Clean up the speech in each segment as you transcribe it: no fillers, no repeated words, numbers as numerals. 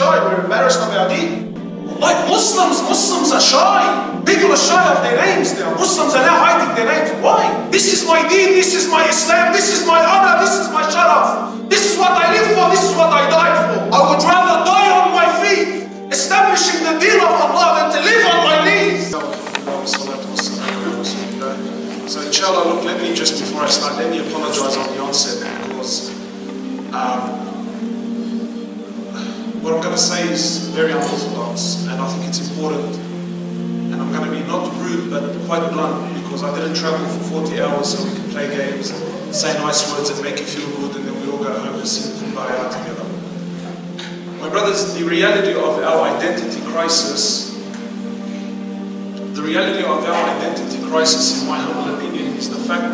shy, we're embarrassed of our deen. Like Muslims are shy. People are shy of their names now. Muslims are now hiding their names. Why? This is my deen, this is my Islam, this is my honor, this is my sharaf. This is what I live for, this is what I died for. I would rather die on my feet, establishing the deen of Allah, than to live on my knees. So inshallah, look, let me just before I start, let me apologize on the onset, because what I'm going to say is very unorthodox, and I think it's important, and I'm going to be not rude but quite blunt, because I didn't travel for 40 hours so we can play games and say nice words and make you feel good, and then we all go home and sing Kumbaya together. My brothers, the reality of our identity crisis, in my humble opinion, is the fact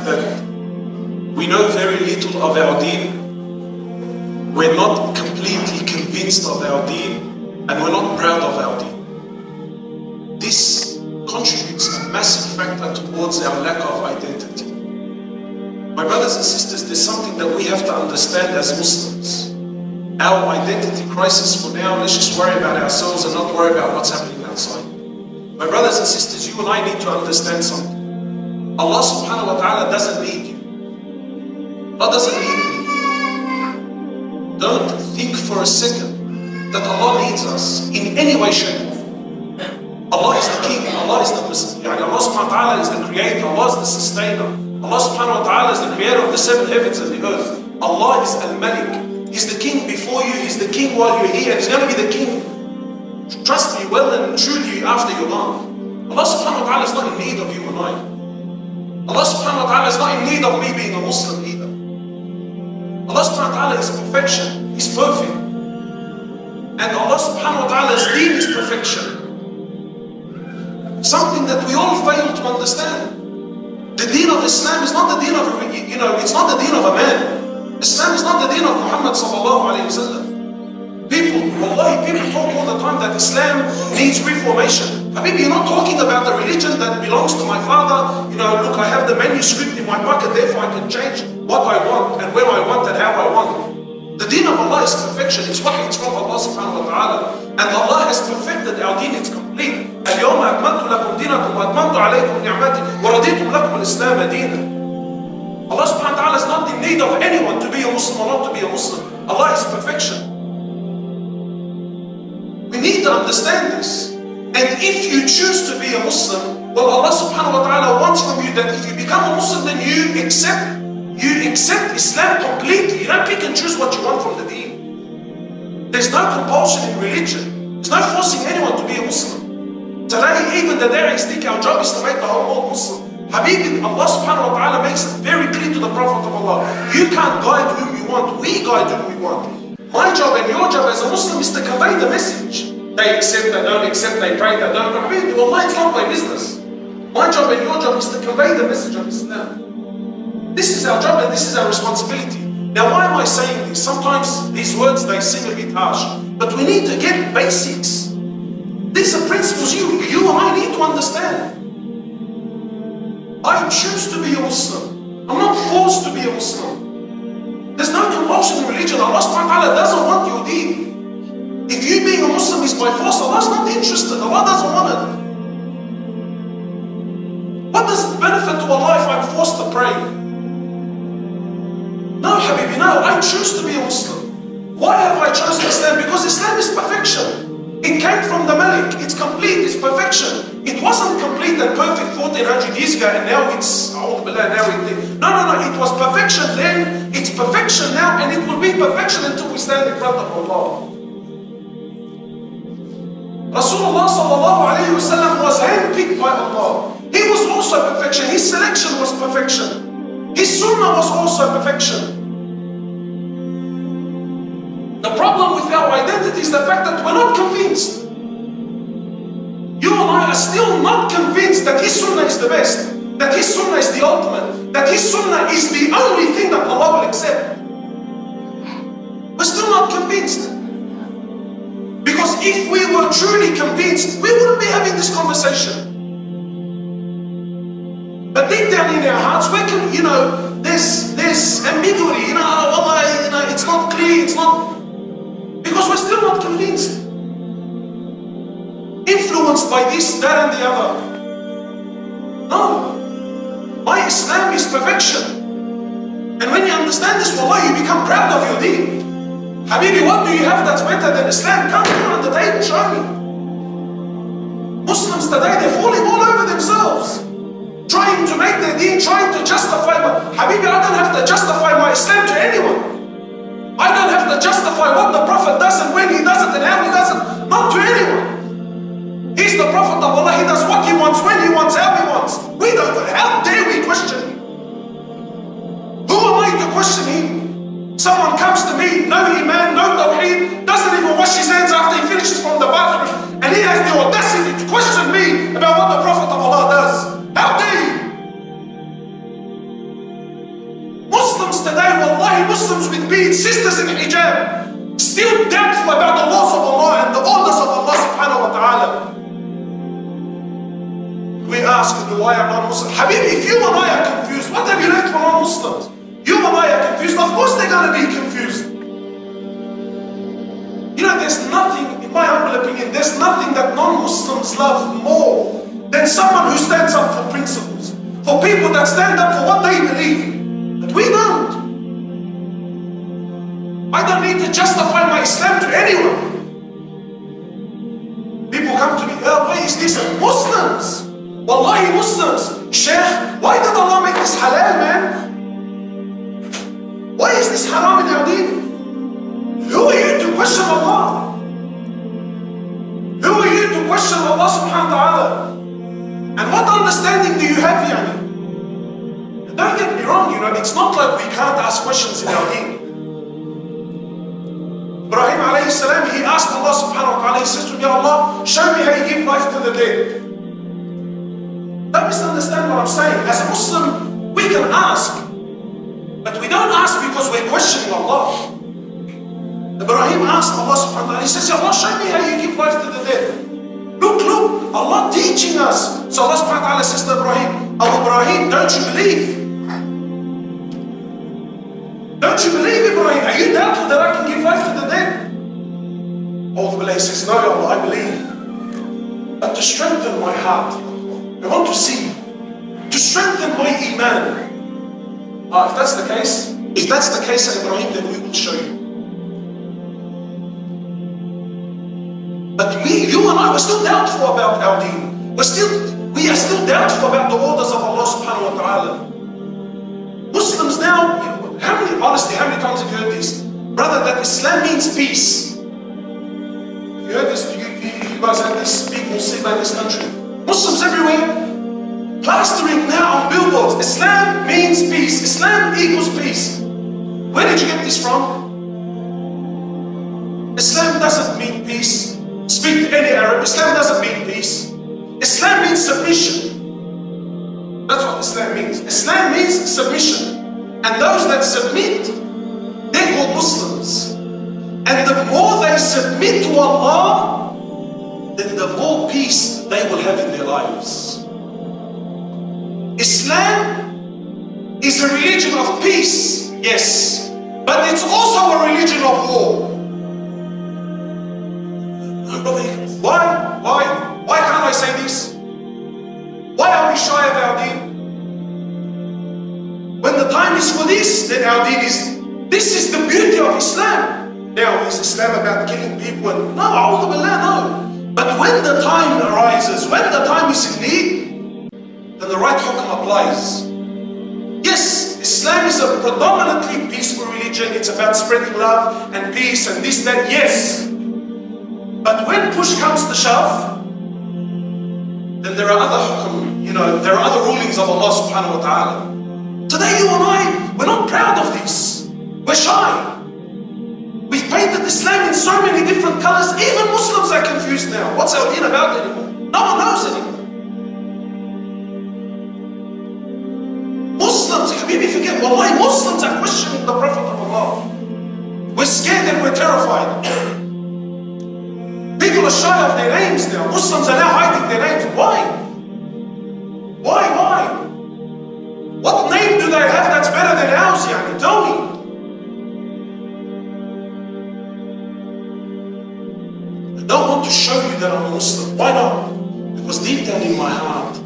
that we know very little of our deen. We're not completely convinced of our deen, and we're not proud of our deen. This contributes a massive factor towards our lack of identity. My brothers and sisters, there's something that we have to understand as Muslims. Our identity crisis for now, let's just worry about ourselves and not worry about what's happening outside. My brothers and sisters, you and I need to understand something. Allah subhanahu wa ta'ala doesn't need you. Allah doesn't need me. Don't think for a second that Allah needs us in any way, shape, or form. Allah is the King, Allah is the Allah subhanahu wa ta'ala is the Creator, Allah is the Sustainer. Allah subhanahu wa ta'ala is the Creator of the seven heavens and the earth. Allah is Al-Malik. He's the King before you, He's the King while you're here, and He's going to be the King, trust me, well and truly after you're gone. Allah subhanahu wa ta'ala is not in need of you and I. Allah subhanahu wa ta'ala is not in need of me being a Muslim either. Allah subhanahu wa ta'ala is perfection, He's perfect. And Allah subhanahu wa ta'ala's deen is perfection. Something that we all fail to understand. The deen of Islam is not the deen of, it's not the deen of a man. Islam is not the deen of Muhammad sallallahu alayhi wa sallam. People talk all the time that Islam needs reformation. Habibi, you're not talking about the religion that belongs to my father. Look, I have the manuscript in my pocket, therefore I can change what I want and where I want and how I want. The deen of Allah is perfection. It's wahi, it's from Allah subhanahu wa ta'ala. And Allah has perfected our deen, it's complete. اليوم أكملت لكم دينكم وأتممت عليكم نعمتي ورضيت لكم الإسلام دينا. Allah subhanahu wa ta'ala is not in need of anyone to be a Muslim or not to be a Muslim. Allah is perfection. We need to understand this. And if you choose to be a Muslim, well, Allah subhanahu wa ta'ala wants from you that if you become a Muslim, then you accept Islam completely. You don't pick and choose what you want from the deen. There's no compulsion in religion. There's no forcing anyone to be a Muslim. Today, even the da'is think our job is to make the whole world Muslim. Habibi, Allah subhanahu wa ta'ala makes it very clear to the Prophet of Allah. You can't guide whom you want, we guide whom we want. My job and your job as a Muslim is to convey the message. They accept, they don't accept, they pray, they don't pray. Wallahi, it's not my business. My job and your job is to convey the message of Islam. This is our job and this is our responsibility. Now, why am I saying this? Sometimes these words, they seem a bit harsh, but we need to get basics. These are principles you and I need to understand. I choose to be a Muslim. I'm not forced to be a Muslim. There's no compulsion in religion. Allah subhanahu wa ta'ala doesn't want your deen. If you being a Muslim is by force, Allah's not interested. Allah doesn't want it. What does it benefit to Allah if I'm forced to pray? No, Habibi, no. I choose to be a Muslim. Why have I chosen Islam? Because Islam is perfection. It came from the Malik. It's complete. It's perfection. It wasn't complete and perfect 1400 years ago, and now it's No. It was perfection then. It's perfection now, and it will be perfection until we stand in front of Allah. Rasulullah sallallahu alayhi wa sallam was handpicked by Allah. He was also perfection. His selection was perfection. His sunnah was also perfection. The problem with our identity is the fact that we're not convinced. You and I are still not convinced that His sunnah is the best, that His sunnah is the ultimate, that His sunnah is the only thing that Allah will accept. We're still not convinced. Because if we were truly convinced, we wouldn't be having this conversation. But deep down in our hearts, there's ambiguity. Allah, it's not clear, it's not. Because we're still not convinced. Influenced by this, that and the other. No. My Islam is perfection. And when you understand this, wallah, you become proud of your deen. Habibi, what do you have that's better than Islam? Come here on the table, show me. Muslims today, they're falling all over themselves. Trying to make their deen, trying to justify. Habibi, I don't have to justify my Islam to anyone. I don't have to justify what the Prophet does and when he does it and how he does it. Not to anyone. He's the Prophet of Allah. He does what he wants, when he wants, how he wants. We don't. How dare we question him? Who am I to question him? Someone comes to me, no iman, no tawheed, doesn't even wash his hands after he finishes from the bathroom, and he has the audacity to question me about what the Prophet of Allah does. How dare you? Muslims today, wallahi, Muslims with beads, sisters in hijab, still doubtful about the laws of Allah and the orders of Allah subhanahu wa ta'ala. We ask, why are non-Muslims? Habibi, if you and I are confused, what have you left for non-Muslims? You and I are confused. Of course they're going to be confused. You know, there's nothing, in my humble opinion, there's nothing that non-Muslims love more than someone who stands up for principles. For people that stand up for what they believe in. But we don't. I don't need to justify my Islam to anyone. People come to me, oh, why is this? Muslims. Wallahi, Muslims. Sheikh, why did Allah make this halal, man? Why is this haram in our deen? Who are you to question Allah? Who are you to question Allah subhanahu wa ta'ala? And what understanding do you have, yani? And don't get me wrong, you know, it's not like we can't ask questions in our deen. Ibrahim alayhi salam, he asked Allah subhanahu wa ta'ala, he says to me, Ya Allah, show me how you give life to the dead. Don't misunderstand what I'm saying. As a Muslim, we can ask. But we don't ask because we're questioning Allah. Ibrahim asked Allah subhanahu wa ta'ala, he says, Ya Allah, show me how you give life to the dead. Look, Allah teaching us. So Allah subhanahu wa ta'ala says to Ibrahim, oh Ibrahim, don't you believe? Don't you believe, Ibrahim? Are you doubtful that I can give life to the dead? He says, no, Ya Allah, I believe. But to strengthen my heart, I want to see. To strengthen my iman. If that's the case, Ibrahim, then we will show you. But you and I, we're still doubtful about our deen. We are still doubtful about the orders of Allah subhanahu wa ta'ala. Muslims now, how many times have you heard this? Brother, that Islam means peace. Have you heard this? You guys have this big musibah in this country. Muslims everywhere, plastering now on billboards, Islam means peace. Islam equals peace. Where did you get this from? Islam doesn't mean peace. Speak to any Arab, Islam doesn't mean peace. Islam means submission. That's what Islam means. Islam means submission. And those that submit, they're called Muslims. And the more they submit to Allah, then the more peace they will have in their lives. Islam is a religion of peace, yes, but it's also a religion of war. Why can't I say this? Why are we shy of our deen? When the time is for this, then our deen is, this is the beauty of Islam. Now, is Islam about killing people? No, a'udhu billah, no. But when the time arises, when the time is in need, then the right hukm applies. Yes, Islam is a predominantly peaceful religion. It's about spreading love and peace and this, that, yes. But when push comes to shove, then there are other hukm, there are other rulings of Allah subhanahu wa ta'ala. Today you and I, we're not proud of this. We're shy. We've painted Islam in so many different colors. Even Muslims are confused now. What's our deen about anymore? No one knows anymore. Muslims, Habibi, forget, wallahi, Muslims are questioning the Prophet of Allah. We're scared and we're terrified. People are shy of their names now. Muslims are now hiding their names. Why? Why? What name do they have that's better than ours, yani? Tell me. that I'm a Muslim. Why not? Because deep down in my heart,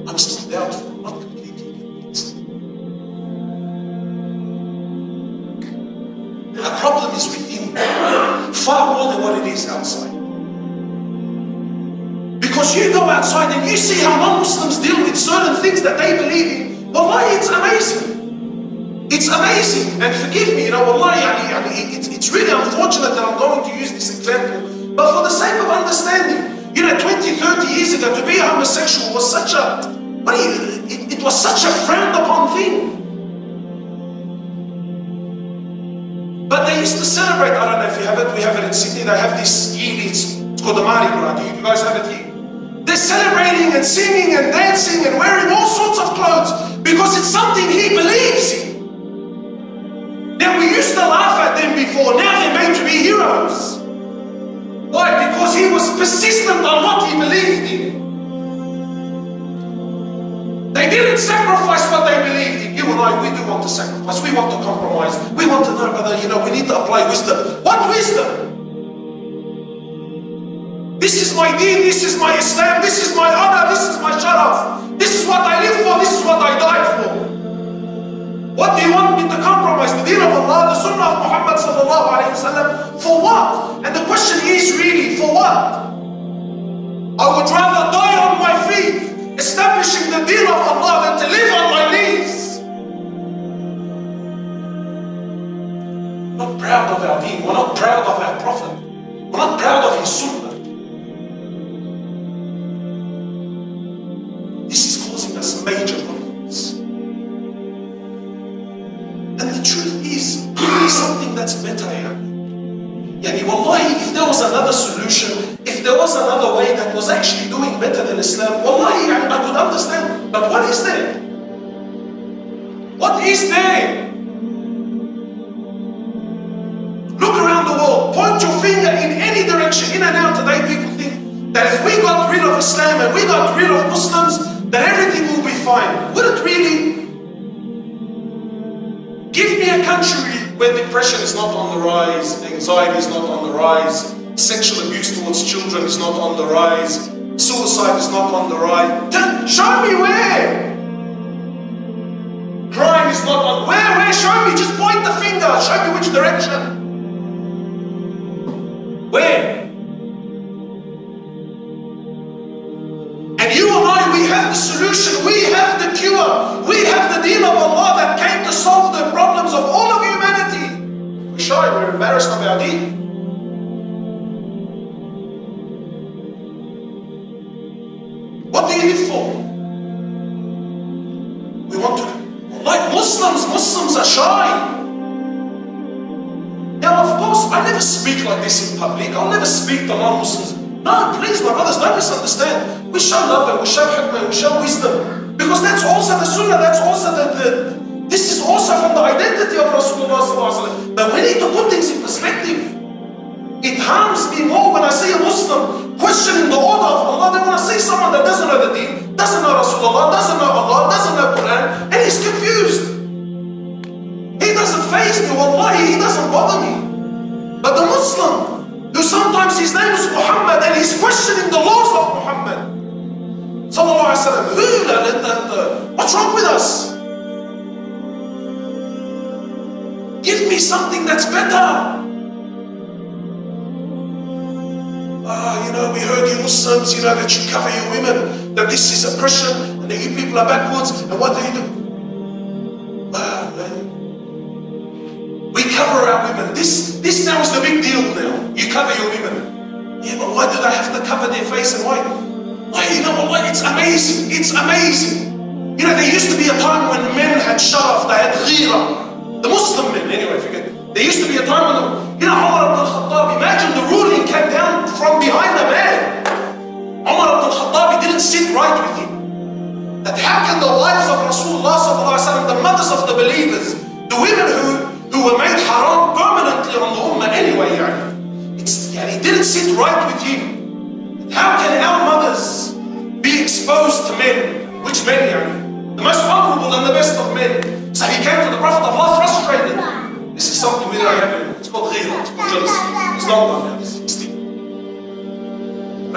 I'm still doubtful, I'm not completely convinced. The problem is within, far more than what it is outside. Because you go outside and you see how non-Muslims deal with certain things that they believe in. Wallahi, it's amazing. It's amazing. And forgive me, wallahi, it's really unfortunate that I'm going to use this example. But for the sake of understanding, 20, 30 years ago, to be a homosexual was such a, it was such a frowned upon thing. But they used to celebrate, I don't know if you have it, we have it in Sydney, they have this Eid, it's called the Mardi Gras. Do you guys have it here? They're celebrating and singing and dancing and wearing all sorts of clothes because it's something he believes in. Now we used to laugh at them before, now they're made to be heroes. Why? Because he was persistent on what he believed in. They didn't sacrifice what they believed in. You and I, we do want to sacrifice. We want to compromise. We want to know, brother, we need to apply wisdom. What wisdom? This is my deen, this is my Islam, this is my honor, this is my sharaf. This is what I live for, this is what I died for. What do you want me to compromise? The deen of Allah, the sunnah of Muhammad sallallahu alayhi wa sallam, for what? And the question is really, for what? I would rather die on my feet, establishing the deen of Allah, than to live on my knees. We're not proud of our deen, we're not proud of our Prophet, we're not proud of his sunnah. This is causing us major problems. And the truth is, there is something that's better here. Wallahi, if there was another solution, if there was another way that was actually doing better than Islam, wallahi, I could understand. But what is there? What is there? Look around the world, point your finger in any direction, in and out. Today people think that if we got rid of Islam and we got rid of Muslims, that everything will be fine. Would it really? Give me a country where depression is not on the rise, anxiety is not on the rise, sexual abuse towards children is not on the rise, suicide is not on the rise. Show me where. Crime is not on. Where? Show me. Just point the finger. Show me which direction. Where? And you and I, we have the solution, we have the cure, we have the deen of Allah that came to solve the problems of all of humanity. We're shy, we're embarrassed of our deen. What do you live for? We want to, like Muslims are shy. Now of course, I never speak like this in public, I'll never speak to non-Muslims. No, please, my brothers, don't misunderstand. We show love and we show hikmah and we show wisdom. Because that's also the sunnah, that's also this is also from the identity of Rasulullah sallallahu alaihi wasallam. But we need to put things in perspective. It harms me more when I see a Muslim questioning the order of Allah than when I see someone that doesn't know the deen, doesn't know Rasulullah, doesn't know Allah, doesn't know Quran, and he's confused. He doesn't faze me, wallahi, he doesn't bother me. But the Muslim, who sometimes his name is Muhammad and he's questioning the laws of Muhammad sallallahu alaihi wasallam. What's wrong with us? Give me something that's better. We heard you Muslims, that you cover your women, that this is oppression, and that you people are backwards, and what do you do? We cover our women. This now is the big deal now. You cover your women. Yeah, but why do they have to cover their face and why? It's amazing. It's amazing. There used to be a time when men had sharaf, they had ghira. The Muslim men, anyway, forget. There used to be a time when, Umar ibn al-Khattab, imagine the ruling came down from behind a man. Umar ibn al-Khattab didn't sit right with him. That how can the wives of Rasulullah sallallahu alaihi wasallam, the mothers of the believers, the women who were made haram permanently on the ummah anyway, he didn't sit right with him. How can our mothers be exposed to men? Which men, The most honorable and the best of men. So he came to the Prophet of Allah frustrated. This is something we don't have anymore. It's called ghira, it's called jealousy. It's not like that, it's deep.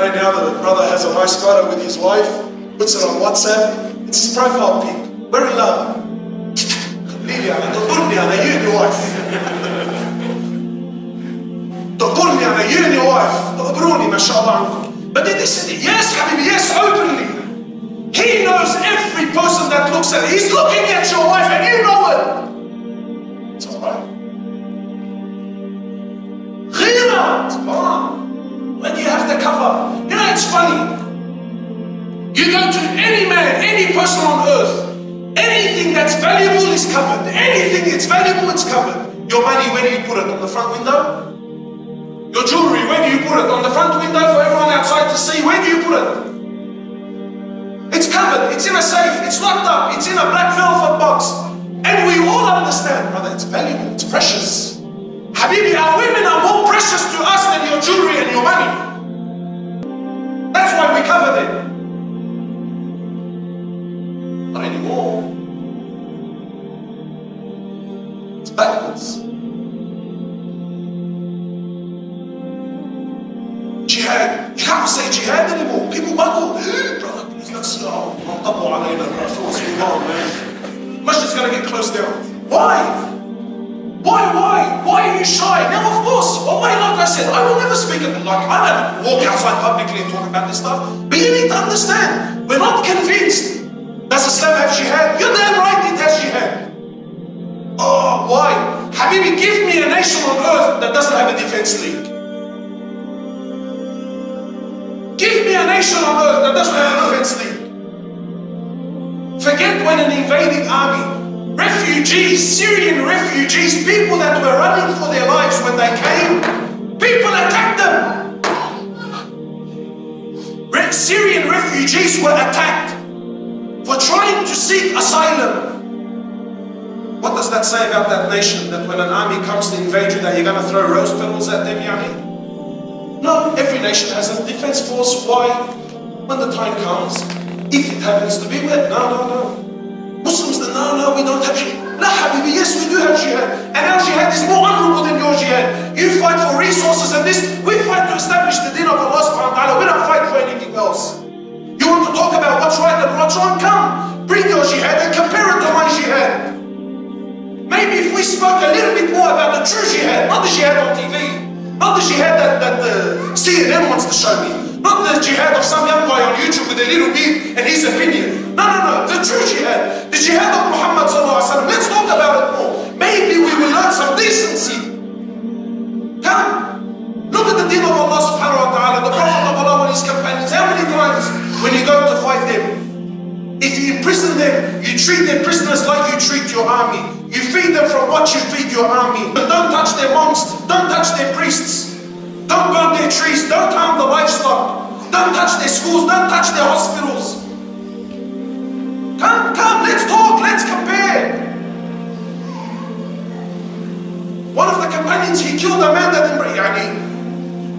Right now the brother has a nice photo with his wife, puts it on WhatsApp. It's his profile pic. We're in love. تطرني على you and your wife. تطرني على you and your wife. تقبروني ما شاء الله عنكم. But then they said, yes, Habibi, yes, openly. He knows every person that looks at it. He's looking at your wife and you know it. It's alright. Ghira, come on. When you have to cover. You know, it's funny. You go to any man, any person on earth, anything that's valuable is covered. Anything that's valuable, it's covered. Your money, where do you put it? On the front window? Your jewelry, where do you put it? On the front window for everyone outside to see? Where do you put it? It's covered. It's in a safe. It's locked up. It's in a black velvet box. And we all understand, brother, it's valuable. It's precious. Habibi, our women are more precious to us than your jewelry and your money. That's why we cover them. Not anymore. It's backwards. Jihad. You can't say jihad anymore. People buckle. Brother, please let's go. Masjid's gonna get closed down. Why? Why are you shy? Now of course, like I said, I will never speak at like I don't walk outside publicly and talk about this stuff. But you need to understand, we're not convinced. Does Islam have jihad? You're damn right it has jihad. Oh, why? Habibi, give me a nation on earth that doesn't have a defense league. Give me a nation on earth that doesn't have a defense league. Forget when an invading army, refugees, Syrian refugees, people that were running for their lives when they came, people attacked them. Syrian refugees were attacked for trying to seek asylum. What does that say about that nation? That when an army comes to invade you, that you're going to throw rose petals at them, yani? No, every nation has a defense force. Why? When the time comes, if it happens to be wet. No. Muslims, no, we don't have jihad. La habibi, yes, we do have jihad. And our jihad is more honorable than your jihad. You fight for resources and this. We fight to establish the deen of Allah subhanahu wa ta'ala. We don't fight for anything else. You want to talk about what's right and what's wrong? Come, bring your jihad and compare it to my jihad. Maybe if we spoke a little bit more about the true jihad, not the jihad on TV, not the jihad that the CNN wants to show me, not the jihad of some young guy on YouTube with a little beard and his opinion. No, the true jihad, the jihad of Muhammad sallallahu alaihi wasallam. Let's talk about it more. Maybe we will learn some decency. Come, look at the deen of Allah subhanahu wa ta'ala, the Prophet of Allah and his companions. How many times when you go to fight them, if you imprison them, you treat their prisoners like you treat your army. You feed them from what you feed your army. Don't touch their monks, don't touch their priests, don't burn their trees, don't harm the livestock, don't touch their schools, don't touch their hospitals. Come, let's talk, let's compare. One of the companions, he killed a man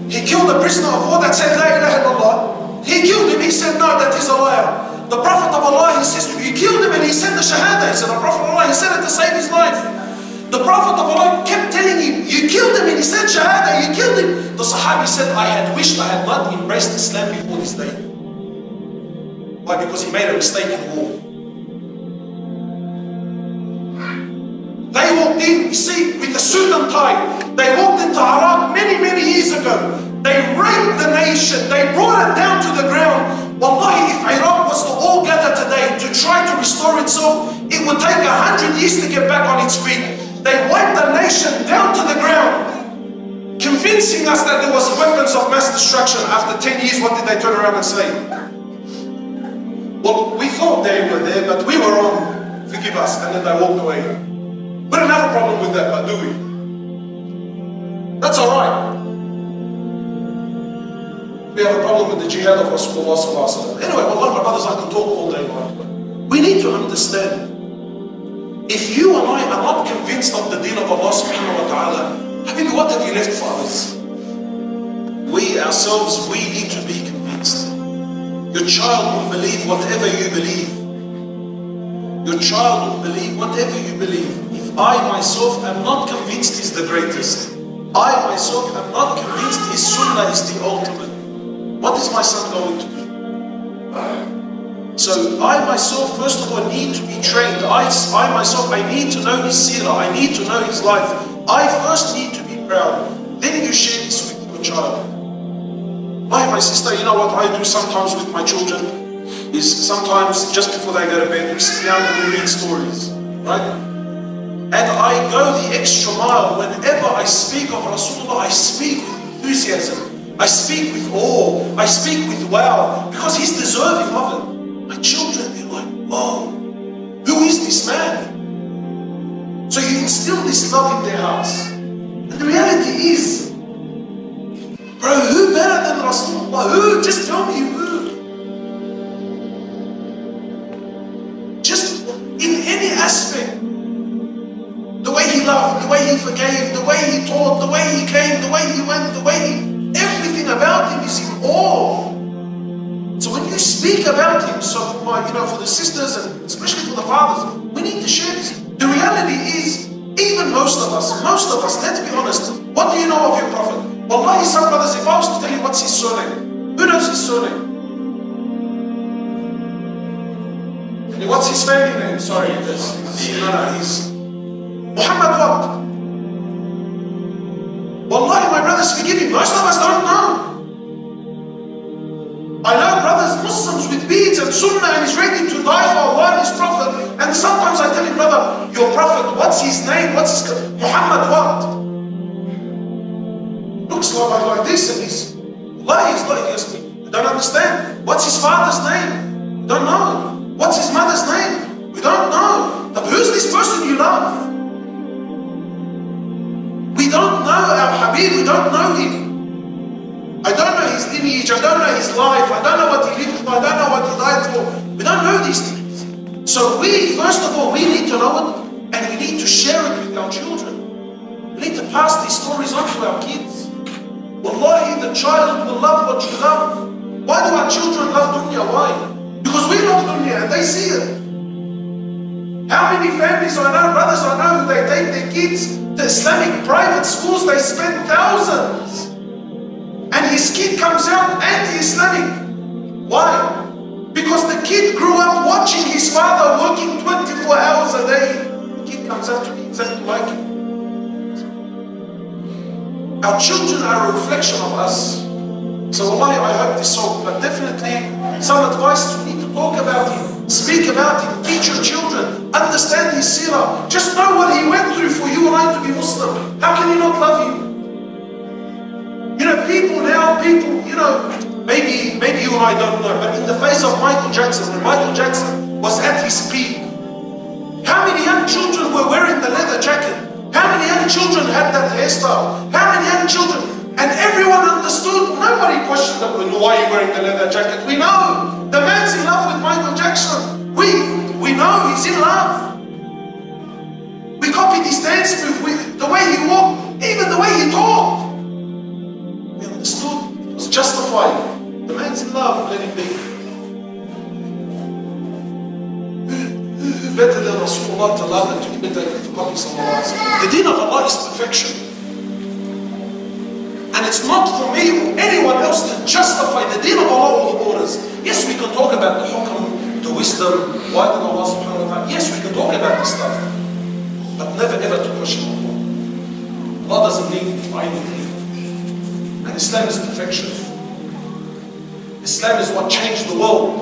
he killed a prisoner of war that said La ilaha illallah. He killed him, he said no, that he's a liar. The Prophet of Allah, he says, you killed him and he said the Shahada. He said, the Prophet of Allah, he said it to save his life. The Prophet of Allah kept telling him, you killed him and he said Shahada, you killed him. The Sahabi said, I had wished I had not embraced Islam before this day. Why? Because he made a mistake in war. They walked in, you see, with a suit and tie. They walked into Iraq many years ago. They raped the nation. They brought it down to the ground. Wallahi, if Iraq was to all gather today to try to restore itself, it would take 100 years to get back on its feet. They wiped the nation down to the ground, convincing us that there was weapons of mass destruction. After 10 years, what did they turn around and say? Well, we thought they were there, but we were wrong. Forgive us. And then they walked away. We don't have a problem with that, but do we? That's alright. We have a problem with the jihad of Rasulullah sallallahu alaihi wasallam. Anyway, Allah, my brothers, I can talk all day long. We need to understand, if you and I are not convinced of the deen of Allah subhanahu wa ta'ala, Habibi, what have you left for others? We ourselves, we need to be convinced. Your child will believe whatever you believe. Your child will believe whatever you believe. If I myself am not convinced he's the greatest, I myself am not convinced his sunnah is the ultimate, what what is my son going to do? So I myself, first of all, need to be trained. I myself, I need to know his seerah. I need to know his life. I first need to be proud. Then you share this with your child. My sister, you know what I do sometimes with my children? Is sometimes just before they go to bed, we sit down and we read stories, right? And I go the extra mile. Whenever I speak of Rasulullah, I speak with enthusiasm. I speak with awe. I speak with wow, because he's deserving of it. My children, they're like, whoa, who is this man? So you instill this love in their hearts. And the reality is, bro, who better than Rasulullah? Who? Just tell me who. Just in any aspect. The way he loved, the way he forgave, the way he taught, the way he came, the way he went, everything about him is in awe. So when you speak about him, so for the sisters and especially for the fathers, we need to share this. The reality is, even most of us, let's be honest, what do you know of your Prophet? Wallahi, some brothers, if I was to tell you what's his surname, who knows his surname? What's his family name? Sorry, he's Muhammad what? Wallahi, my brothers, forgive me, most of us don't know. I know brothers, Muslims with beads and sunnah, and he's ready to die for Allah and his Prophet. And sometimes I tell him, brother, your Prophet, what's his name? Muhammad what? Looks like this, and he's like this. We don't understand. What's his father's name? We don't know. What's his mother's name? We don't know. But who's this person you love? We don't know our Habib, we don't know him. I don't know his lineage, I don't know his life, I don't know what he lived for, I don't know what he died for. We don't know these things. So first of all, we need to know it, and we need to share it with our children. We need to pass these stories on to our kids. Wallahi, the child will love what you love. Why do our children love dunya? Why? Because we love dunya and they see it. How many families I know, brothers I know, they take their kids to Islamic private schools, they spend thousands. And his kid comes out anti-Islamic. Why? Because the kid grew up watching his father working 24 hours a day. The kid comes out to be exactly like him. Our children are a reflection of us. So wallahi, I hope this helped. But definitely some advice, we need to talk about him, speak about him, teach your children, understand his seerah. Just know what he went through for you and I to be Muslim. How can you not love him? People now, maybe you and I don't know, but in the face of Michael Jackson, when Michael Jackson was at his peak, how many young children were wearing the leather jacket? How many young children had that hairstyle? How many young children? And everyone understood, nobody questioned them, why are you wearing the leather jacket? We know, the man's in love with Michael Jackson. We know he's in love. We copied his dance move, the way he walked, even the way he talked. We understood, it was justified. The man's in love, let him be. Who better than Rasulullah to love and to imitate and to copy Sallallahu Alaihi Wasallam? The deen of Allah is perfection. And it's not for me or anyone else to justify the deen of Allah or the borders. Yes, we can talk about the hukam, the wisdom, why did Allah subhanahu wa ta'ala. Yes, we can talk about this stuff. But never ever to question Allah. Allah doesn't need anything. And Islam is perfection. Islam is what changed the world.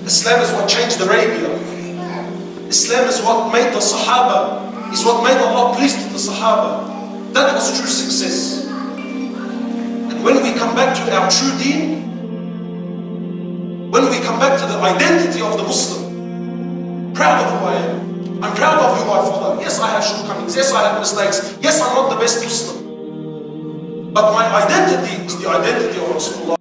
Islam is what changed Arabia. Islam is what made the Sahaba, is what made Allah pleased with the Sahaba. That was true success. And when we come back to our true deen, when we come back to the identity of the Muslim, proud of who I am. I'm proud of who I follow. Yes, I have shortcomings. Yes, I have mistakes. Yes, I'm not the best Muslim. But my identity is the identity of Rasulullah.